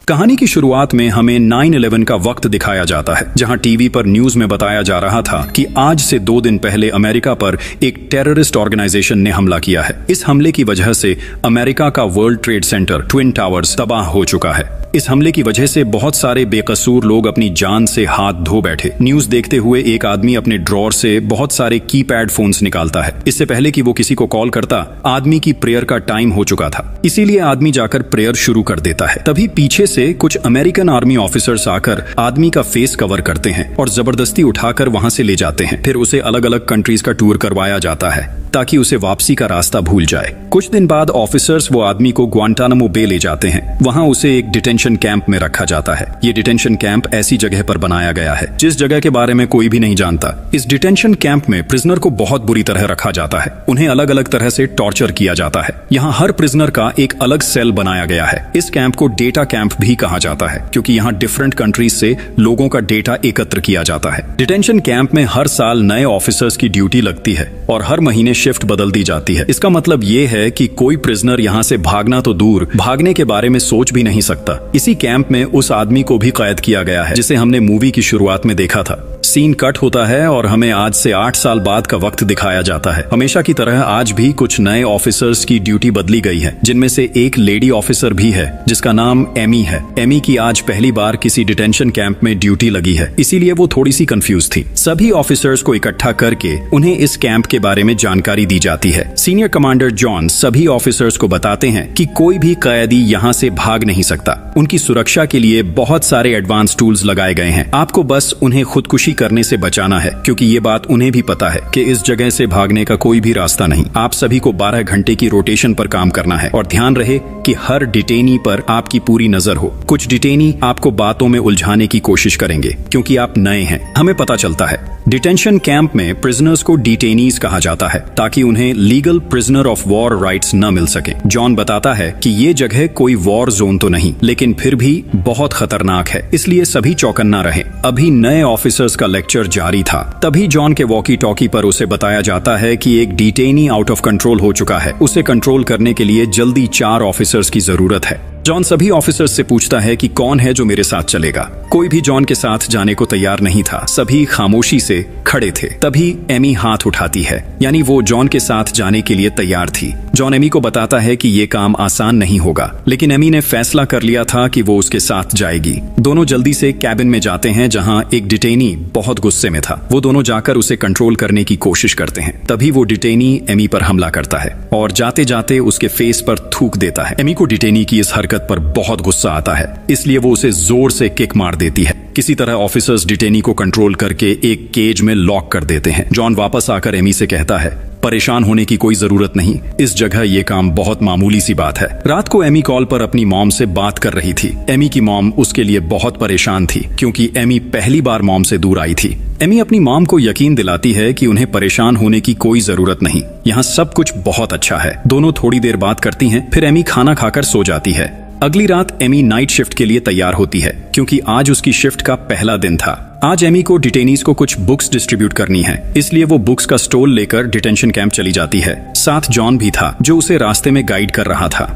कहानी की शुरुआत में हमें 9/11 का वक्त दिखाया जाता है, जहां टीवी पर न्यूज में बताया जा रहा था कि आज से 2 दिन पहले अमेरिका पर एक टेररिस्ट ऑर्गेनाइजेशन ने हमला किया है। इस हमले की वजह से अमेरिका का world trade centre twin towers तबाह हो चुका है। इस हमले की वजह से बहुत सारे बेकसूर लोग अपनी जान से हाथ धो बैठे। न्यूज देखते हुए एक आदमी अपने ड्रॉर से बहुत सारे कीपैड फोन्स निकालता है। इससे पहले कि वो किसी को कॉल करता, आदमी की प्रेयर का टाइम हो चुका था, इसीलिए आदमी जाकर प्रेयर शुरू कर देता है। तभी पीछे से कुछ अमेरिकन आर्मी ऑफिसर्स आकर आदमी का फेस कवर करते हैं और जबरदस्ती उठाकर वहां से ले जाते हैं। फिर उसे अलग अलग कंट्रीज का टूर करवाया जाता है ताकि उसे वापसी का रास्ता भूल जाए। कुछ दिन बाद ऑफिसर्स वो आदमी को ग्वांटानामो बे ले जाते हैं। वहां उसे एक डिटेंशन कैंप में रखा जाता है। ये डिटेंशन कैंप ऐसी जगह पर बनाया गया है जिस जगह के बारे में कोई भी नहीं जानता। इस डिटेंशन कैंप में प्रिजनर को बहुत बुरी तरह रखा जाता है। उन्हें अलग अलग तरह से टॉर्चर किया जाता है। यहाँ हर प्रिजनर का एक अलग सेल बनाया गया है। इस कैंप को डेटा कैंप भी कहा जाता है क्योंकि यहाँ डिफरेंट कंट्रीज से लोगों का डेटा एकत्र किया जाता है। डिटेंशन कैंप में हर साल नए ऑफिसर्स की ड्यूटी लगती है और हर महीने शिफ्ट बदल दी जाती है। इसका मतलब ये है कि कोई प्रिजनर यहाँ से भागना तो दूर, भागने के बारे में सोच भी नहीं सकता। इसी कैंप में उस आदमी को भी कैद किया गया है जिसे हमने मूवी की शुरुआत में देखा था। सीन कट होता है और हमें आज से 8 साल बाद का वक्त दिखाया जाता है। हमेशा की तरह आज भी कुछ नए ऑफिसर्स की ड्यूटी बदली गई है, जिनमें से एक लेडी ऑफिसर भी है जिसका नाम एमी है। एमी की आज पहली बार किसी डिटेंशन कैंप में ड्यूटी लगी है, इसीलिए वो थोड़ी सी कंफ्यूज थी। सभी ऑफिसर्स को इकट्ठा करके उन्हें इस कैंप के बारे में जानकारी दी जाती है। सीनियर कमांडर जॉन सभी ऑफिसर्स को बताते हैं कि कोई भी कैदी यहाँ से भाग नहीं सकता। उनकी सुरक्षा के लिए बहुत सारे एडवांस टूल्स लगाए गए हैं। आपको बस उन्हें खुदकुशी करने से बचाना है, क्योंकि ये बात उन्हें भी पता है कि इस जगह से भागने का कोई भी रास्ता नहीं। आप सभी को 12 घंटे की रोटेशन पर काम करना है और ध्यान रहे कि हर डिटेनी पर आपकी पूरी नजर हो। कुछ डिटेनी आपको बातों में उलझाने की कोशिश करेंगे क्योंकि आप नए हैं। हमें पता चलता है डिटेंशन कैंप में प्रिजनर्स को डिटेनीज कहा जाता है ताकि उन्हें legal prisoner of war rights न मिल सके। जॉन बताता है कि ये जगह कोई वॉर जोन तो नहीं, लेकिन फिर भी बहुत खतरनाक है, इसलिए सभी चौकन्ना रहें। अभी नए ऑफिसर्स का लेक्चर जारी था, तभी जॉन के वॉकी टॉकी पर उसे बताया जाता है कि एक डिटेनी आउट ऑफ कंट्रोल हो चुका है। उसे कंट्रोल करने के लिए जल्दी 4 ऑफिसर्स की जरूरत है। जॉन सभी ऑफिसर्स से पूछता है कि कौन है जो मेरे साथ चलेगा। कोई भी जॉन के साथ जाने को तैयार नहीं था। सभी खामोशी से खड़े थे। तभी एमी हाथ उठाती है, यानी वो जॉन के साथ जाने के लिए तैयार थी। जॉन एमी को बताता है कि ये काम आसान नहीं होगा, लेकिन एमी ने फैसला कर लिया था कि वो उसके साथ जाएगी। दोनों जल्दी से कैबिन में जाते हैं जहां एक डिटेनी बहुत गुस्से में था। वो दोनों जाकर उसे कंट्रोल करने की कोशिश करते हैं। तभी वो डिटेनी एमी पर हमला करता है और जाते जाते उसके फेस पर थूक देता है। एमी को डिटेनी की इस हरकत पर बहुत गुस्सा आता है, इसलिए वो उसे जोर से किक मार देती है। किसी तरह ऑफिसर्स डिटेनी को कंट्रोल करके एक केज में लॉक कर देते हैं। जॉन वापस आकर एमी से कहता है, परेशान होने की कोई जरूरत नहीं, इस जगह ये काम बहुत मामूली सी बात है। रात को एमी कॉल पर अपनी मॉम से बात कर रही थी। एमी की मॉम उसके लिए बहुत परेशान थी क्योंकि एमी पहली बार मॉम से दूर आई थी। एमी अपनी मॉम को यकीन दिलाती है कि उन्हें परेशान होने की कोई जरूरत नहीं, यहाँ सब कुछ बहुत अच्छा है। दोनों थोड़ी देर बात करती हैं, फिर एमी खाना खाकर सो जाती है। अगली रात एमी नाइट शिफ्ट के लिए तैयार होती है क्योंकि आज उसकी शिफ्ट का पहला दिन था। आज एमी को डिटेनीज को कुछ बुक्स डिस्ट्रीब्यूट करनी है, इसलिए वो बुक्स का स्टॉल लेकर डिटेंशन कैंप चली जाती है। साथ जॉन भी था जो उसे रास्ते में गाइड कर रहा था।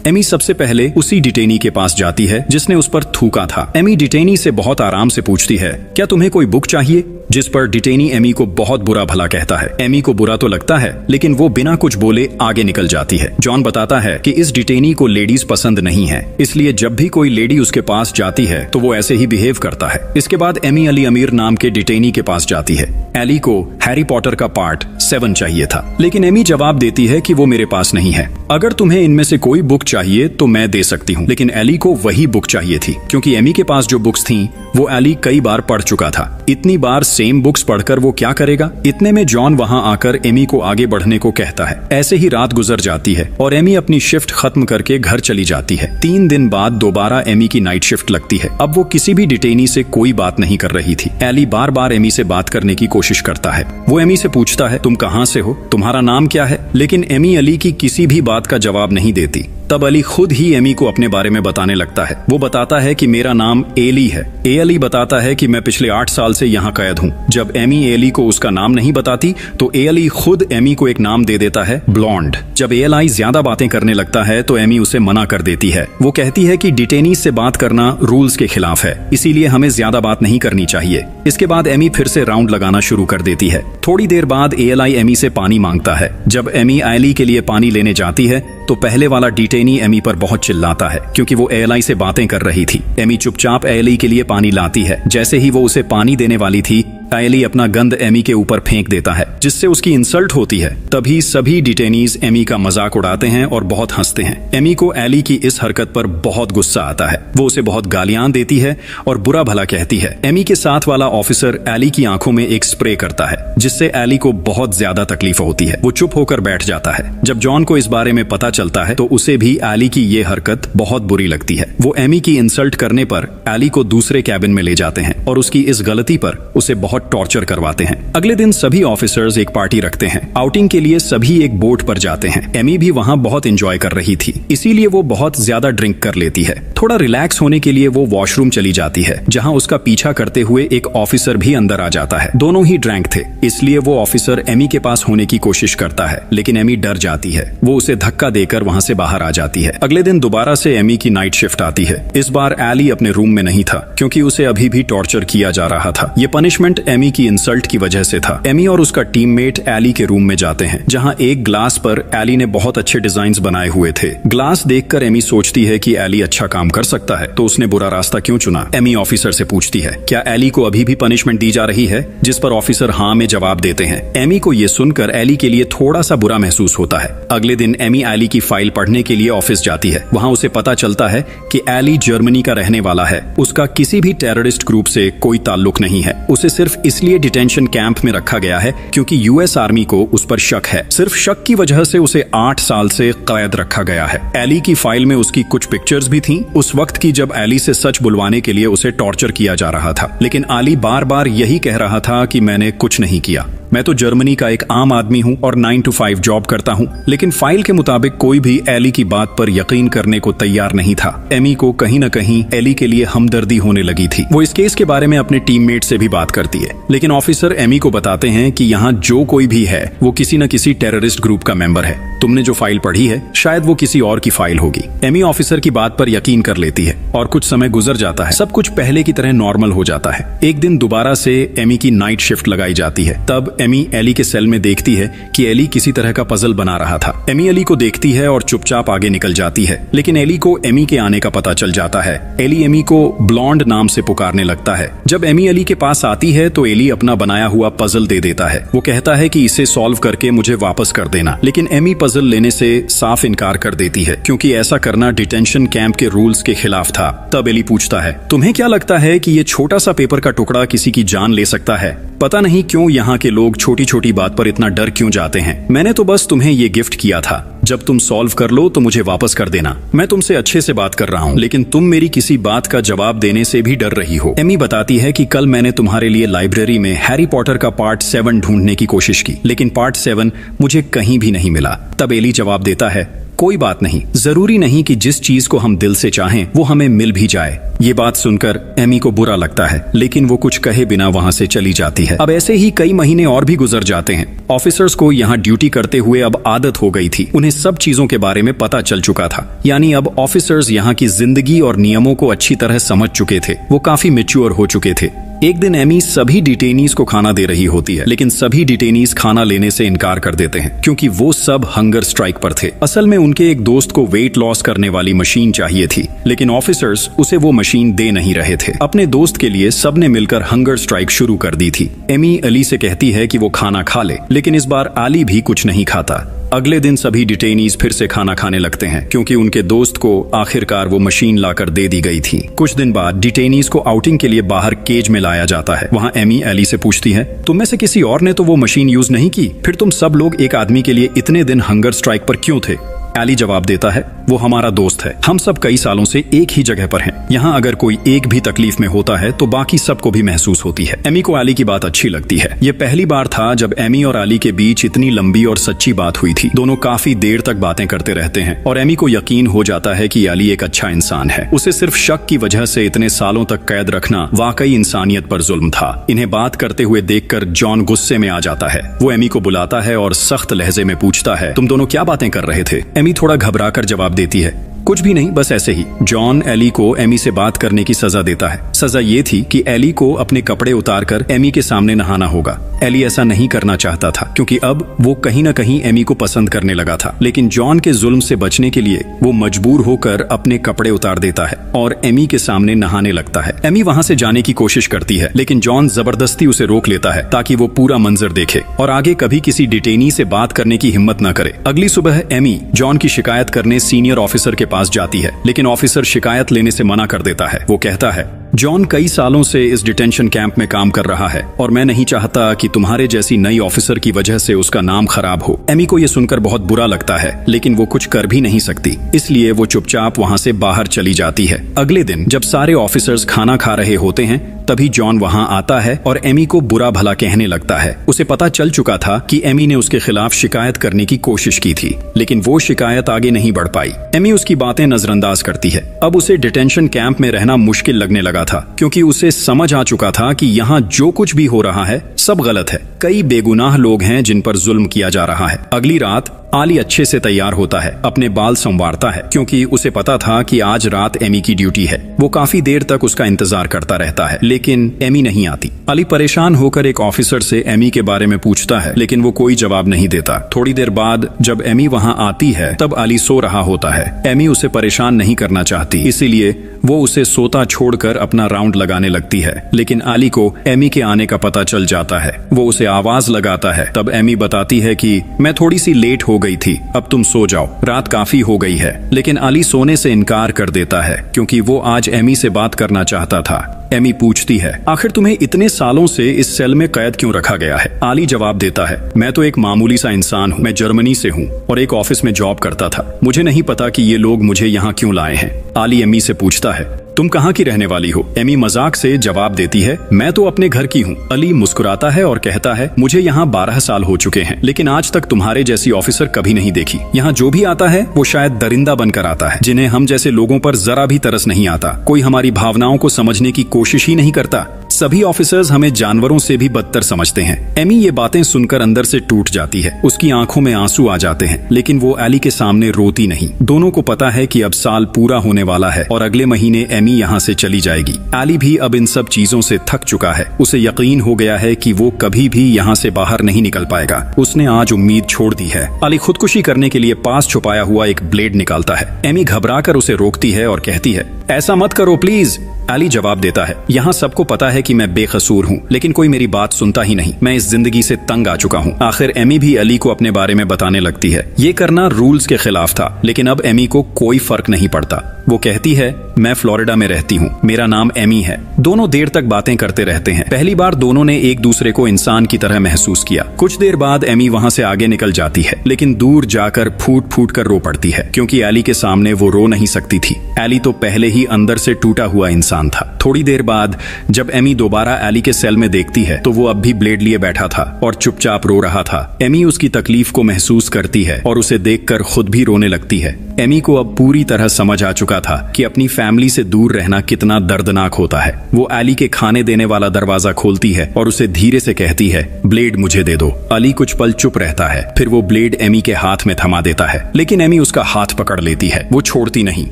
एमी सबसे पहले उसी डिटेनी के पास जाती है जिसने उस पर थूका था। एमी डिटेनी से बहुत आराम से पूछती है, क्या तुम्हें कोई बुक चाहिए? जिस पर डिटेनी एमी को बहुत बुरा भला कहता है। एमी को बुरा तो लगता है, लेकिन वो बिना कुछ बोले आगे निकल जाती है। जॉन बताता है कि इस डिटेनी को लेडीज पसंद नहीं है, इसलिए जब भी कोई लेडी उसके पास जाती है तो वो ऐसे ही बिहेव करता है। इसके बाद एमी अली अमीर नाम के डिटेनी के पास जाती है। एली को हैरी पॉटर का पार्ट 7 चाहिए था, लेकिन एमी जवाब देती है कि वो मेरे पास नहीं है। अगर तुम्हें इनमें से कोई बुक चाहिए तो मैं दे सकती हूँ, लेकिन एली को वही बुक चाहिए थी क्योंकि एमी के पास जो बुक्स थीं वो एली कई बार पढ़ चुका था। इतनी बार सेम बुक्स पढ़कर वो क्या करेगा? इतने में जॉन वहां आकर एमी को आगे बढ़ने को कहता है। ऐसे ही रात गुजर जाती है और एमी अपनी शिफ्ट खत्म करके घर चली जाती है। 3 दिन बाद दोबारा एमी की नाइट शिफ्ट लगती है। अब वो किसी भी डिटेनी से कोई बात नहीं कर रही थी। एली बार बार एमी से बात करने की कोशिश करता है। वो एमी से पूछता है, तुम कहाँ से हो? तुम्हारा नाम क्या है? लेकिन एमी अली की किसी भी बात का जवाब नहीं देती। तब अली खुद ही एमी को अपने बारे में बताने लगता है। वो बताता है कि मेरा नाम एली है। एली बताता है कि मैं पिछले 8 साल से यहाँ कैद हूँ। हूँ। जब एमी एली को उसका नाम नहीं बताती तो एली खुद एमी को एक नाम दे देता है, ब्लॉन्ड। जब एली ज्यादा बातें करने लगता है तो एमी उसे मना कर देती है। वो कहती है कि डिटेनीज से बात करना रूल्स के खिलाफ है, इसीलिए हमें ज्यादा बात नहीं करनी चाहिए। इसके बाद एमी फिर से राउंड लगाना शुरू कर देती है। थोड़ी देर बाद एली एमी से पानी मांगता है। जब एमी एली के लिए पानी लेने जाती है तो पहले वाला डिटेनी एमी पर बहुत चिल्लाता है क्योंकि वो एली से बातें कर रही थी। एमी चुपचाप एली के लिए पानी लाती है। जैसे ही वो उसे पानी देने वाली थी, एली अपना गंद एमी के ऊपर फेंक देता है, जिससे उसकी इंसल्ट होती है। तभी सभी डिटेनीज एमी का मजाक उड़ाते हैं और बहुत हंसते हैं। एमी को एली की इस हरकत पर बहुत गुस्सा आता है। वो उसे बहुत गालियां देती है और बुरा भला कहती है। एमी के साथ वाला ऑफिसर एली की आंखों में एक स्प्रे करता है, जिससे एली को बहुत ज्यादा तकलीफ होती है। वो चुप होकर बैठ जाता है। जब जॉन को इस बारे में पता चलता है तो उसे भी एली की ये हरकत बहुत बुरी लगती है। वो एमी की इंसल्ट करने पर एली को दूसरे कैबिन में ले जाते हैं और उसकी इस गलती पर उसे बहुत टॉर्चर करवाते हैं। अगले दिन सभी ऑफिसर्स एक पार्टी रखते हैं। आउटिंग के लिए सभी एक बोट पर जाते हैं। एमी भी वहां बहुत एंजॉय कर रही थी, इसीलिए वो बहुत ज्यादा ड्रिंक कर लेती है। थोड़ा रिलैक्स होने के लिए वो वॉशरूम चली जाती है, जहां उसका पीछा करते हुए एक ऑफिसर भी अंदर आ जाता है। दोनों ही ड्रैंक थे, इसलिए वो ऑफिसर एमी के पास होने की कोशिश करता है, लेकिन एमी डर जाती है। वो उसे धक्का देकर वहां से बाहर आ जाती है। अगले दिन दोबारा से एमी की नाइट शिफ्ट आती है। इस बार एली अपने रूम में नहीं था क्योंकि उसे अभी भी टॉर्चर किया जा रहा था। ये पनिशमेंट एमी की इंसल्ट की वजह से था। एमी और उसका टीममेट एली के रूम में जाते हैं, जहां एक ग्लास पर एली ने बहुत अच्छे डिजाइन्स बनाए हुए थे। ग्लास देखकर एमी सोचती है कि एली अच्छा काम कर सकता है, तो उसने बुरा रास्ता क्यों चुना। एमी ऑफिसर से पूछती है, क्या एली को अभी भी पनिशमेंट दी जा रही है, जिस पर ऑफिसर हाँ में जवाब देते हैं। एमी को यह सुनकर एली के लिए थोड़ा सा बुरा महसूस होता है। अगले दिन एमी एली की फाइल पढ़ने के लिए ऑफिस जाती है। वहां उसे पता चलता है कि एली जर्मनी का रहने वाला है। उसका किसी भी टेररिस्ट ग्रुप से कोई ताल्लुक नहीं है। उसे सिर्फ इसलिए डिटेंशन कैंप में रखा गया है क्योंकि यूएस आर्मी को उस पर शक है। सिर्फ शक की वजह से उसे 8 साल से कैद रखा गया है। एली की फाइल में उसकी कुछ पिक्चर्स भी थीं, उस वक्त की जब एली से सच बुलवाने के लिए उसे टॉर्चर किया जा रहा था। लेकिन एली बार बार यही कह रहा था कि मैंने कुछ नहीं किया, मैं तो जर्मनी का एक आम आदमी हूं और 9 to 5 जॉब करता हूं। लेकिन फाइल के मुताबिक कोई भी एली की बात पर यकीन करने को तैयार नहीं था। एमी को कहीं न कहीं एली के लिए हमदर्दी होने लगी थी। वो इस केस के बारे में अपने टीममेट से भी बात करती है, लेकिन ऑफिसर एमी को बताते हैं कि यहाँ जो कोई भी है वो किसी न किसी टेररिस्ट ग्रुप का मेंबर है। तुमने जो फाइल पढ़ी है शायद वो किसी और की फाइल होगी। एमी ऑफिसर की बात पर यकीन कर लेती है और कुछ समय गुजर जाता है। सब कुछ पहले की तरह नॉर्मल हो जाता है। एक दिन दोबारा से एमी की नाइट शिफ्ट लगाई जाती है। तब एमी एली के सेल में देखती है कि एली किसी तरह का पजल बना रहा था। एमी एली को देखती है और चुपचाप आगे निकल जाती है, लेकिन एली को एमी के आने का पता चल जाता है। एली एमी को ब्लॉन्ड नाम से पुकारने लगता है। जब एमी एली के पास आती है तो एली अपना बनाया हुआ पजल दे देता है। वो कहता है कि इसे सॉल्व करके मुझे वापस कर देना, लेकिन एमी पजल लेने से साफ इनकार कर देती है क्योंकि ऐसा करना डिटेंशन कैंप के रूल्स के खिलाफ था। तब एली पूछता है, तुम्हें क्या लगता है कि ये छोटा सा पेपर का टुकड़ा किसी की जान ले सकता है? पता नहीं क्यों यहाँ के लोग छोटी छोटी बात पर इतना डर क्यों जाते हैं। मैंने तो बस तुम्हें ये गिफ्ट किया था, जब तुम सॉल्व कर लो तो मुझे वापस कर देना। मैं तुमसे अच्छे से बात कर रहा हूँ, लेकिन तुम मेरी किसी बात का जवाब देने से भी डर रही हो। एमी बताती है कि कल मैंने तुम्हारे लिए लाइब्रेरी में हैरी पॉटर का पार्ट 7 ढूंढने की कोशिश की, लेकिन पार्ट 7 मुझे कहीं भी नहीं मिला। तब एली जवाब देता है, कोई बात नहीं, जरूरी नहीं कि जिस चीज को हम दिल से चाहें वो हमें मिल भी जाए। ये बात सुनकर एमी को बुरा लगता है, लेकिन वो कुछ कहे बिना वहां से चली जाती है। अब ऐसे ही कई महीने और भी गुजर जाते हैं। ऑफिसर्स को यहाँ ड्यूटी करते हुए अब आदत हो गई थी। उन्हें सब चीजों के बारे में पता चल चुका था, यानी अब ऑफिसर्स यहाँ की जिंदगी और नियमों को अच्छी तरह समझ चुके थे। वो काफी मैच्योर हो चुके थे। एक दिन एमी सभी डिटेनीज को खाना दे रही होती है, लेकिन सभी डिटेनीज खाना लेने से इनकार कर देते हैं क्योंकि वो सब हंगर स्ट्राइक पर थे। असल में उनके एक दोस्त को वेट लॉस करने वाली मशीन चाहिए थी, लेकिन ऑफिसर्स उसे वो मशीन दे नहीं रहे थे। अपने दोस्त के लिए सबने मिलकर हंगर स्ट्राइक शुरू कर दी थी। एमी अली से कहती है कि वो खाना खा ले, लेकिन इस बार अली भी कुछ नहीं खाता। अगले दिन सभी डिटेनीज फिर से खाना खाने लगते हैं क्योंकि उनके दोस्त को आखिरकार वो मशीन लाकर दे दी गई थी। कुछ दिन बाद डिटेनीज को आउटिंग के लिए बाहर केज में लाया जाता है। वहाँ एमी एली से पूछती है, तुम में से किसी और ने तो वो मशीन यूज नहीं की, फिर तुम सब लोग एक आदमी के लिए इतने दिन हंगर स्ट्राइक पर क्यों थे? एली जवाब देता है, वो हमारा दोस्त है, हम सब कई सालों से एक ही जगह पर हैं। यहाँ अगर कोई एक भी तकलीफ में होता है तो बाकी सबको भी महसूस होती है। एमी को एली की बात अच्छी लगती है। ये पहली बार था जब एमी और एली के बीच इतनी लंबी और सच्ची बात हुई थी। दोनों काफी देर तक बातें करते रहते हैं और एमी को यकीन हो जाता है कि एली एक अच्छा इंसान है। उसे सिर्फ शक की वजह से इतने सालों तक कैद रखना वाकई इंसानियत पर जुल्म था। इन्हें बात करते हुए देखकर जॉन गुस्से में आ जाता है। वो एमी को बुलाता है और सख्त लहजे में पूछता है, तुम दोनों क्या बातें कर रहे थे? एमी थोड़ा घबराकर जवाब देती है, कुछ भी नहीं, बस ऐसे ही। जॉन एली को एमी से बात करने की सजा देता है। सजा ये थी कि एली को अपने कपड़े उतारकर एमी के सामने नहाना होगा। एली ऐसा नहीं करना चाहता था क्योंकि अब वो कहीं न कहीं एमी को पसंद करने लगा था, लेकिन जॉन के जुल्म से बचने के लिए वो मजबूर होकर अपने कपड़े उतार देता है और एमी के सामने नहाने लगता है। एमी वहां से जाने की कोशिश करती है, लेकिन जॉन जबरदस्ती उसे रोक लेता है ताकि वो पूरा मंजर देखे और आगे कभी किसी डिटेनी से बात करने की हिम्मत न करे। अगली सुबह एमी जॉन की शिकायत करने सीनियर ऑफिसर के पास जाती है, लेकिन ऑफिसर शिकायत लेने से मना कर देता है। वो कहता है, जॉन कई सालों से इस डिटेंशन कैंप में काम कर रहा है और मैं नहीं चाहता कि तुम्हारे जैसी नई ऑफिसर की वजह से उसका नाम खराब हो। एमी को यह सुनकर बहुत बुरा लगता है, लेकिन वो कुछ कर भी नहीं सकती, इसलिए वो चुपचाप वहां से बाहर चली जाती है। अगले दिन जब सारे ऑफिसर्स खाना खा रहे होते हैं, तभी जॉन वहां आता है और एमी को बुरा भला कहने लगता है। उसे पता चल चुका था कि एमी ने उसके खिलाफ शिकायत करने की कोशिश की थी, लेकिन वो शिकायत आगे नहीं बढ़ पाई। एमी उसकी बातें नजरअंदाज करती है। अब उसे डिटेंशन कैंप में रहना मुश्किल लगने लगा था, क्योंकि उसे समझ आ चुका था कि यहाँ जो कुछ भी हो रहा है सब गलत है। कई बेगुनाह लोग हैं जिन पर जुल्म किया जा रहा है। अगली रात आली अच्छे से तैयार होता है, अपने बाल संवारता है, क्योंकि उसे पता था कि आज रात एमी की ड्यूटी है। वो काफी देर तक उसका इंतजार करता रहता है, लेकिन एमी नहीं आती। अली परेशान होकर एक ऑफिसर से एमी के बारे में पूछता है, लेकिन वो कोई जवाब नहीं देता। थोड़ी देर बाद जब एमी वहां आती है, तब अली सो रहा होता है। एमी उसे परेशान नहीं करना चाहती, इसीलिए वो उसे सोता छोड़कर अपना राउंड लगाने लगती है, लेकिन अली को एमी के आने का पता चल जाता है। वो उसे आवाज लगाता है, तब एमी बताती है कि मैं थोड़ी सी लेट हो गई थी, अब तुम सो जाओ, रात काफी हो गई है। लेकिन अली सोने से इनकार कर देता है, क्योंकि वो आज एमी से बात करना चाहता था। एमी पूछती है, आखिर तुम्हें इतने सालों से इस सेल में कैद क्यों रखा गया है? अली जवाब देता है, मैं तो एक मामूली सा इंसान हूँ, मैं जर्मनी से हूँ और एक ऑफिस में जॉब करता था। मुझे नहीं पता कि ये लोग मुझे यहाँ क्यों लाए हैं। अली एमी से पूछता है, तुम कहाँ की रहने वाली हो? एमी मजाक से जवाब देती है, मैं तो अपने घर की हूँ। अली मुस्कुराता है और कहता है, मुझे यहाँ 12 साल हो चुके हैं, लेकिन आज तक तुम्हारे जैसी ऑफिसर कभी नहीं देखी। यहाँ जो भी आता है वो शायद दरिंदा बनकर आता है, जिन्हें हम जैसे लोगों पर जरा भी तरस नहीं आता। कोई हमारी भावनाओं को समझने की कोशिश ही नहीं करता। सभी ऑफिसर्स हमें जानवरों से भी बदतर समझते हैं। एमी ये बातें सुनकर अंदर से टूट जाती है। उसकी आंखों में आंसू आ जाते हैं, लेकिन वो एली के सामने रोती नहीं। दोनों को पता है कि अब साल पूरा होने वाला है और अगले महीने एमी यहाँ से चली जाएगी। एली भी अब इन सब चीजों से थक चुका है। उसे यकीन हो गया है कि वो कभी भी यहाँ से बाहर नहीं निकल पाएगा। उसने आज उम्मीद छोड़ दी है। एली खुदकुशी करने के लिए पास छुपाया हुआ एक ब्लेड निकालता है। एमी घबराकर उसे रोकती है और कहती है, ऐसा मत करो प्लीज। एली जवाब देता है, यहाँ सबको पता है कि मैं बेकसूर हूँ, लेकिन कोई मेरी बात सुनता ही नहीं। मैं इस जिंदगी से तंग आ चुका हूँ। आखिर एमी भी एली को अपने बारे में बताने लगती है। ये करना रूल्स के खिलाफ था, लेकिन अब एमी को कोई फर्क नहीं पड़ता। वो कहती है, मैं फ्लोरिडा में रहती हूँ, मेरा नाम एमी है। दोनों देर तक बातें करते रहते हैं। पहली बार दोनों ने एक दूसरे को इंसान की तरह महसूस किया। कुछ देर बाद एमी वहाँ से आगे निकल जाती है, लेकिन दूर जाकर फूट फूट कर रो पड़ती है, क्योंकि एली के सामने वो रो नहीं सकती थी। एली तो पहले ही अंदर से टूटा हुआ इंसान था। थोड़ी देर बाद जब एमी दोबारा एली के सेल में देखती है, तो वो अब भी ब्लेड लिए बैठा था और चुपचाप रो रहा था। एमी उसकी तकलीफ को महसूस करती है और उसे देखकर खुद भी रोने लगती है। एमी को अब पूरी तरह समझ आ चुका था कि अपनी फैमिली से दूर रहना कितना दर्दनाक होता है। वो एली के खाने देने वाला दरवाजा खोलती है और उसे धीरे से कहती है, ब्लेड मुझे दे दो। अली कुछ पल चुप रहता है, फिर वो ब्लेड एमी के हाथ में थमा देता है, लेकिन एमी उसका हाथ पकड़ लेती है। वो छोड़ती नहीं।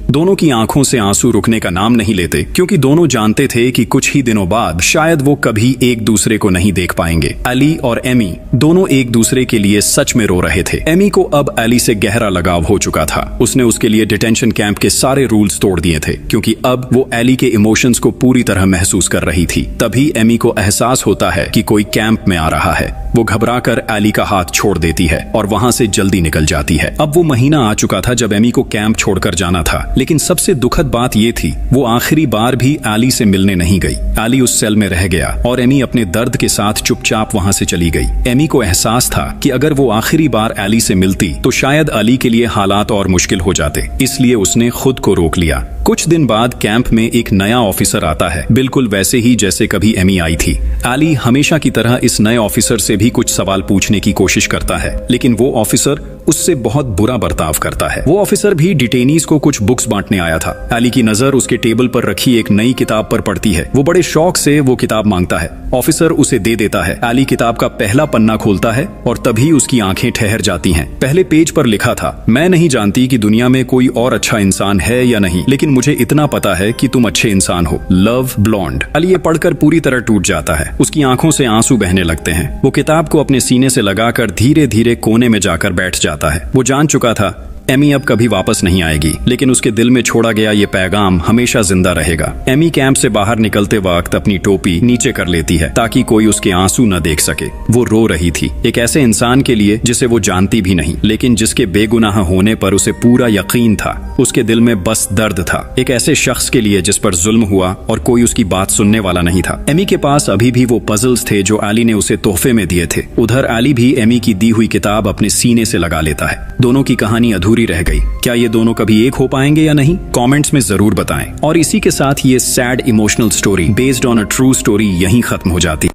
दोनों की आंखों से आंसू रुकने का नाम नहीं लेते, क्योंकि दोनों जानते थे कि कुछ ही दिनों बाद शायद वो कभी एक दूसरे को नहीं देख पाएंगे। अली और एमी दोनों एक दूसरे के लिए सच में रो रहे थे। एमी को अब अली से गहरा लगाव हो चुका था। उसने उसके लिए डिटेंशन कैंप के सारे रूल्स तोड़ दिए थे, क्योंकि अब वो एली के इमोशंस को पूरी तरह महसूस कर रही थी। तभी एमी को एहसास होता है कि कोई कैंप में आ रहा है। वो घबराकर एली का हाथ छोड़ देती है और वहां से जल्दी निकल जाती है। अब वो महीना आ चुका था जब एमी को कैंप छोड़कर जाना था, लेकिन सबसे दुखद बात ये थी, वो आखिरी बार भी एली से मिलने नहीं गई। एली उस सेल में रह गया और एमी अपने दर्द के साथ चुपचाप वहां से चली गई। एमी को एहसास था कि अगर वो आखिरी बार एली से मिलती तो शायद एली के लिए हालात और मुश्किल हो जाते, इसलिए उसने खुद को रोक लिया। कुछ दिन बाद कैंप में एक नया ऑफिसर आता है, बिल्कुल वैसे ही जैसे कभी एमी आई थी। एली हमेशा की तरह इस नए ऑफिसर से भी कुछ सवाल पूछने की कोशिश करता है, लेकिन वो ऑफिसर उससे बहुत बुरा बर्ताव करता है। वो ऑफिसर भी डिटेनीज को कुछ बुक्स बांटने आया था। एली की नजर उसके टेबल पर रखी एक नई किताब पर पड़ती है। वो बड़े शौक से वो किताब मांगता है। ऑफिसर उसे दे देता है। एली किताब का पहला पन्ना खोलता है और तभी उसकी आंखें ठहर जाती हैं। पहले पेज पर लिखा था, मैं नहीं जानती कि दुनिया में कोई और अच्छा इंसान है या नहीं, लेकिन मुझे इतना पता है कि तुम अच्छे इंसान हो। Love blonde. एली ये पढ़कर पूरी तरह टूट जाता है। उसकी आंखों से आंसू बहने लगते हैं। वो किताब को अपने सीने से लगाकर धीरे धीरे कोने में जाकर बैठ जाता है। वो जान चुका था एमी अब कभी वापस नहीं आएगी, लेकिन उसके दिल में छोड़ा गया ये पैगाम हमेशा जिंदा रहेगा। एमी कैंप से बाहर निकलते वक्त अपनी टोपी नीचे कर लेती है ताकि कोई उसके आंसू न देख सके। वो रो रही थी, एक ऐसे इंसान के लिए जिसे वो जानती भी नहीं, लेकिन जिसके बेगुनाह होने पर उसे पूरा यकीन था। उसके दिल में बस दर्द था, एक ऐसे शख्स के लिए जिस पर जुल्म हुआ और कोई उसकी बात सुनने वाला नहीं था। एमी के पास अभी भी वो पजल्स थे जो एली ने उसे तोहफे में दिए थे। उधर एली भी एमी की दी हुई किताब अपने सीने से लगा लेता है। दोनों की कहानी अधूरी रह गई। क्या ये दोनों कभी एक हो पाएंगे या नहीं? कमेंट्स में जरूर बताएं। और इसी के साथ ये sad emotional story based on a true story यहीं खत्म हो जाती है।